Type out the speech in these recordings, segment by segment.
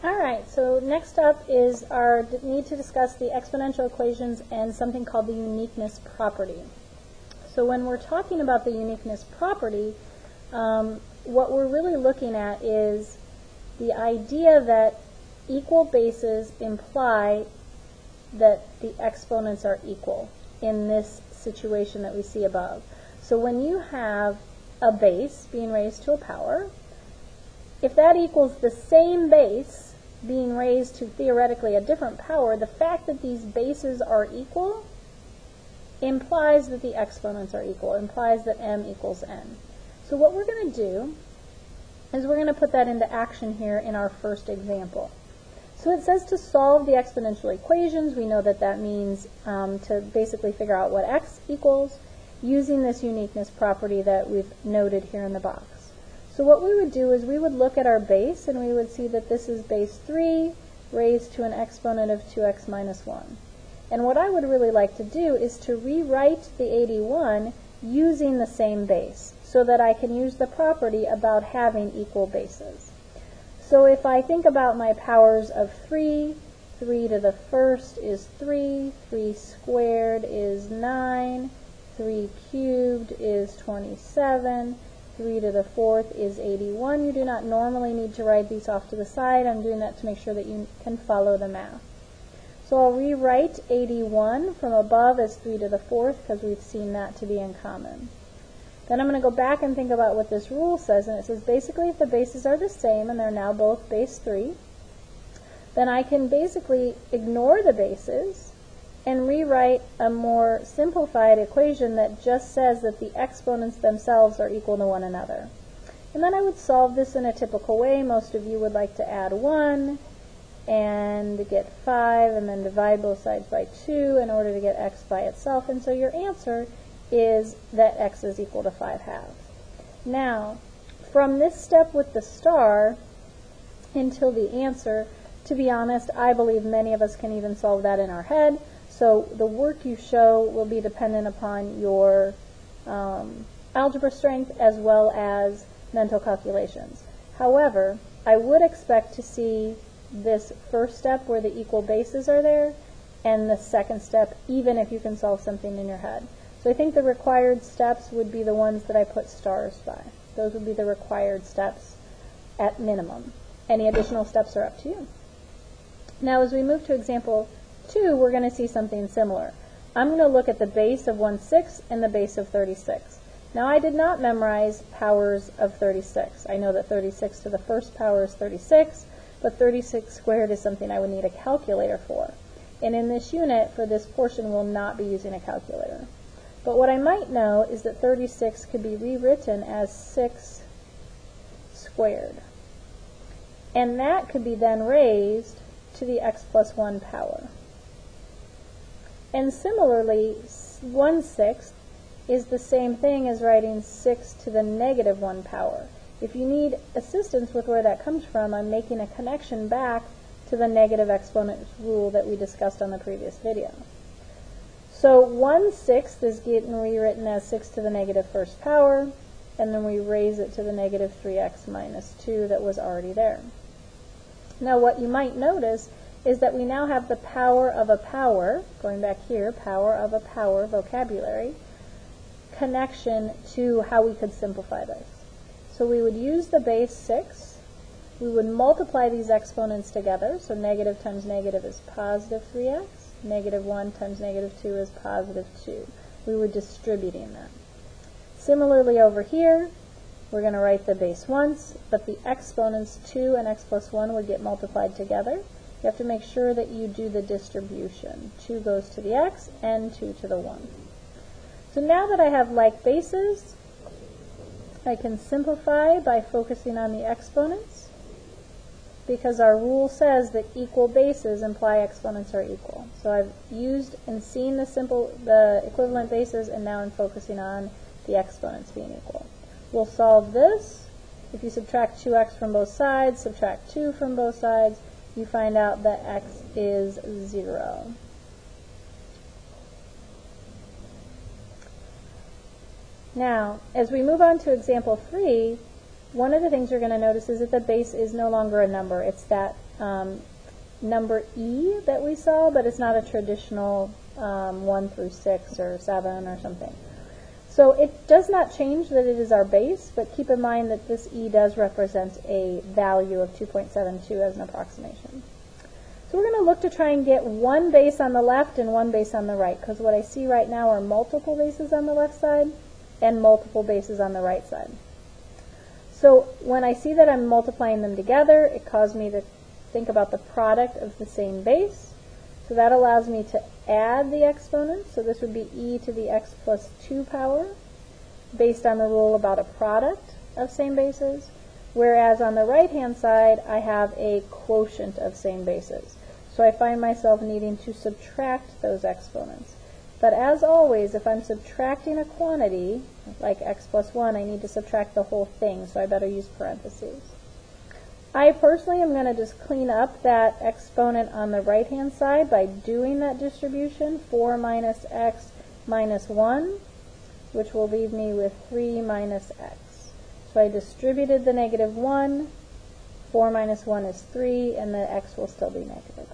Alright, so next up is our need to discuss the exponential equations and something called the uniqueness property. So when we're talking about the uniqueness property, what we're really looking at is the idea that equal bases imply that the exponents are equal in this situation that we see above. So when you have a base being raised to a power, if that equals the same base being raised to theoretically a different power, the fact that these bases are equal implies that the exponents are equal, implies that m equals n. So what we're going to do is we're going to put that into action here in our first example. So it says to solve the exponential equations. We know that that means to basically figure out what x equals using this uniqueness property that we've noted here in the box. So what we would do is we would look at our base and we would see that this is base 3 raised to an exponent of 2x minus 1. And what I would really like to do is to rewrite the 81 using the same base so that I can use the property about having equal bases. So if I think about my powers of 3, 3 to the first is 3, 3 squared is 9, 3 cubed is 27, 3 to the fourth is 81. You do not normally need to write these off to the side. I'm doing that to make sure that you can follow the math. So I'll rewrite 81 from above as 3 to the fourth because we've seen that to be in common. Then I'm going to go back and think about what this rule says, and it says basically if the bases are the same and they're now both base 3, then I can basically ignore the bases and rewrite a more simplified equation that just says that the exponents themselves are equal to one another. And then I would solve this in a typical way. Most of you would like to add 1 and get 5 and then divide both sides by 2 in order to get x by itself. And so your answer is that x is equal to 5/2. Now, from this step with the star until the answer, to be honest, I believe many of us can even solve that in our head. So the work you show will be dependent upon your algebra strength as well as mental calculations. However, I would expect to see this first step where the equal bases are there and the second step even if you can solve something in your head. So I think the required steps would be the ones that I put stars by. Those would be the required steps at minimum. Any additional steps are up to you. Now as we move to example 2, we're going to see something similar. I'm going to look at the base of 1/6 and the base of 36. Now I did not memorize powers of 36. I know that 36 to the first power is 36, but 36 squared is something I would need a calculator for. And in this unit, for this portion, we'll not be using a calculator. But what I might know is that 36 could be rewritten as 6 squared. And that could be then raised to the x plus 1 power. And similarly, 1/6 is the same thing as writing 6 to the negative 1 power. If you need assistance with where that comes from, I'm making a connection back to the negative exponents rule that we discussed on the previous video. So 1/6 is getting rewritten as 6 to the negative first power, and then we raise it to the negative 3x minus 2 that was already there. Now what you might notice is that we now have the power of a power, going back here, power of a power vocabulary, connection to how we could simplify this. So we would use the base 6, we would multiply these exponents together, so negative times negative is positive 3x, negative 1 times negative 2 is positive 2. We were distributing that. Similarly over here, we're going to write the base once, but the exponents 2 and x plus 1 would get multiplied together. You have to make sure that you do the distribution. 2 goes to the x and 2 to the 1. So now that I have like bases, I can simplify by focusing on the exponents because our rule says that equal bases imply exponents are equal. So I've used and seen the equivalent bases, and now I'm focusing on the exponents being equal. We'll solve this. If you subtract 2x from both sides, subtract 2 from both sides, you find out that x is 0. Now, as we move on to example 3, one of the things you're going to notice is that the base is no longer a number. It's that number e that we saw, but it's not a traditional 1 through 6 or 7 or something. So it does not change that it is our base, but keep in mind that this e does represent a value of 2.72 as an approximation. So we're going to look to try and get one base on the left and one base on the right, because what I see right now are multiple bases on the left side and multiple bases on the right side. So when I see that I'm multiplying them together, it caused me to think about the product of the same base. So that allows me to add the exponents. So this would be e to the x plus 2 power, based on the rule about a product of same bases. Whereas on the right-hand side, I have a quotient of same bases. So I find myself needing to subtract those exponents. But as always, if I'm subtracting a quantity, like x plus 1, I need to subtract the whole thing, so I better use parentheses. I personally am going to just clean up that exponent on the right-hand side by doing that distribution, 4 minus x minus 1, which will leave me with 3 minus x. So I distributed the negative 1, 4 minus 1 is 3, and the x will still be negative.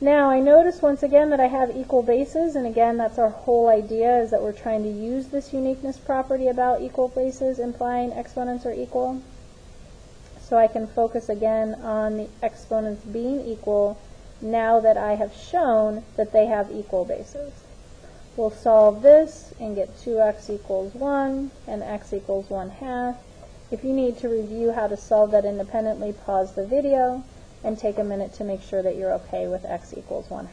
Now I notice once again that I have equal bases, and again that's our whole idea, is that we're trying to use this uniqueness property about equal bases implying exponents are equal. So I can focus again on the exponents being equal now that I have shown that they have equal bases. We'll solve this and get 2x equals 1 and x equals 1/2. If you need to review how to solve that independently, pause the video and take a minute to make sure that you're okay with x equals 1/2.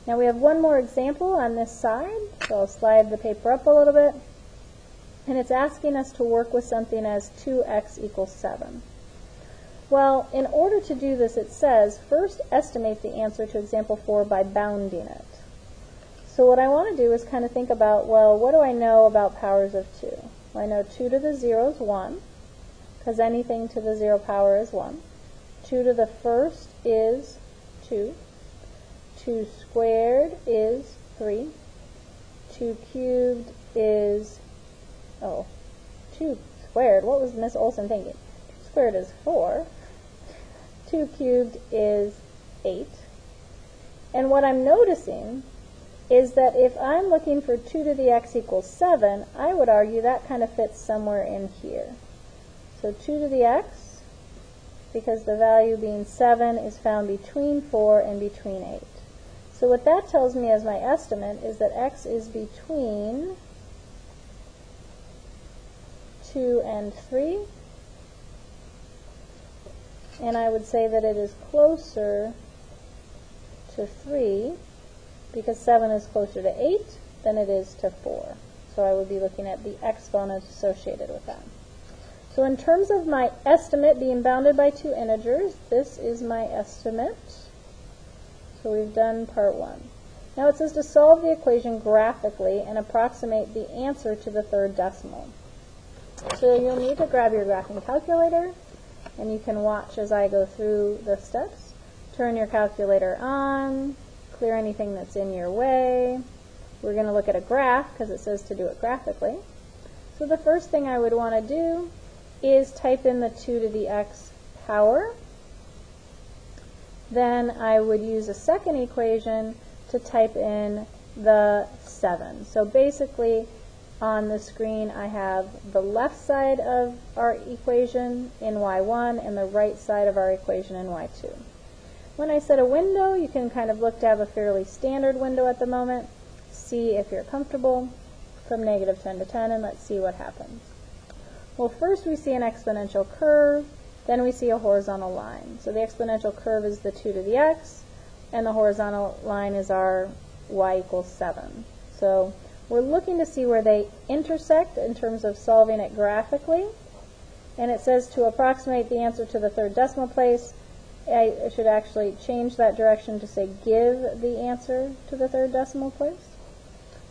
Now we have one more example on this side, so I'll slide the paper up a little bit. And it's asking us to work with something as 2x equals 7. Well, in order to do this, it says, first estimate the answer to example 4 by bounding it. So what I want to do is kind of think about, well, what do I know about powers of 2? Well, I know 2 to the 0 is 1, because anything to the 0 power is 1. 2 to the first is 2. 2 squared is 3. 2 cubed is 2 squared, what was Miss Olson thinking? 2 squared is 4. 2 cubed is 8. And what I'm noticing is that if I'm looking for 2 to the x equals 7, I would argue that kind of fits somewhere in here. So 2 to the x, because the value being 7 is found between 4 and between 8. So what that tells me as my estimate is that x is between 2 and 3, and I would say that it is closer to 3 because 7 is closer to 8 than it is to 4. So I would be looking at the exponents associated with that. So in terms of my estimate being bounded by two integers, this is my estimate. So we've done part 1. Now it says to solve the equation graphically and approximate the answer to the third decimal. So you'll need to grab your graphing calculator, and you can watch as I go through the steps. Turn your calculator on, clear anything that's in your way. We're going to look at a graph because it says to do it graphically. So the first thing I would want to do is type in the 2 to the x power. Then I would use a second equation to type in the 7. So basically, on the screen I have the left side of our equation in y1 and the right side of our equation in y2. When I set a window, you can kind of look to have a fairly standard window at the moment. See if you're comfortable from -10 to 10, and let's see what happens. Well, first we see an exponential curve, then we see a horizontal line. So the exponential curve is the 2 to the x, and the horizontal line is our y equals 7. So we're looking to see where they intersect in terms of solving it graphically. And it says to approximate the answer to the third decimal place. I should actually change that direction to say give the answer to the third decimal place.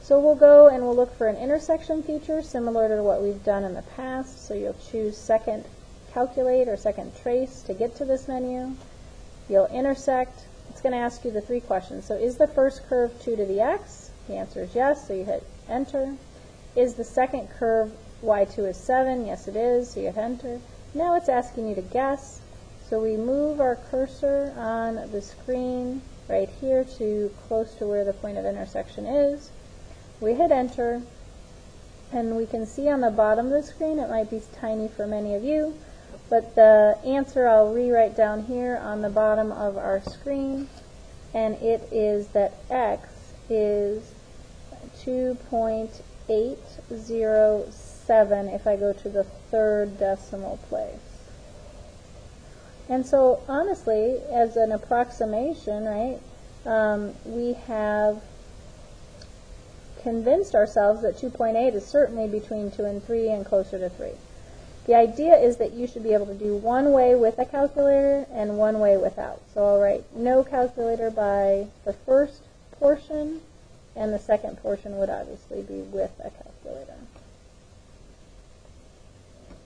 So we'll go and we'll look for an intersection feature similar to what we've done in the past. So you'll choose second calculate or second trace to get to this menu. You'll intersect. It's going to ask you the 3 questions. So is the first curve 2 to the x? The answer is yes, so you hit enter. Is the second curve y2 is 7? Yes, it is, so you hit enter. Now it's asking you to guess. So we move our cursor on the screen right here to close to where the point of intersection is. We hit enter, and we can see on the bottom of the screen, it might be tiny for many of you, but the answer I'll rewrite down here on the bottom of our screen, and it is that x is 2.807 if I go to the third decimal place. And so honestly, as an approximation, right, we have convinced ourselves that 2.8 is certainly between 2 and 3 and closer to 3. The idea is that you should be able to do one way with a calculator and one way without. So I'll write no calculator by the first portion, and the second portion would obviously be with a calculator.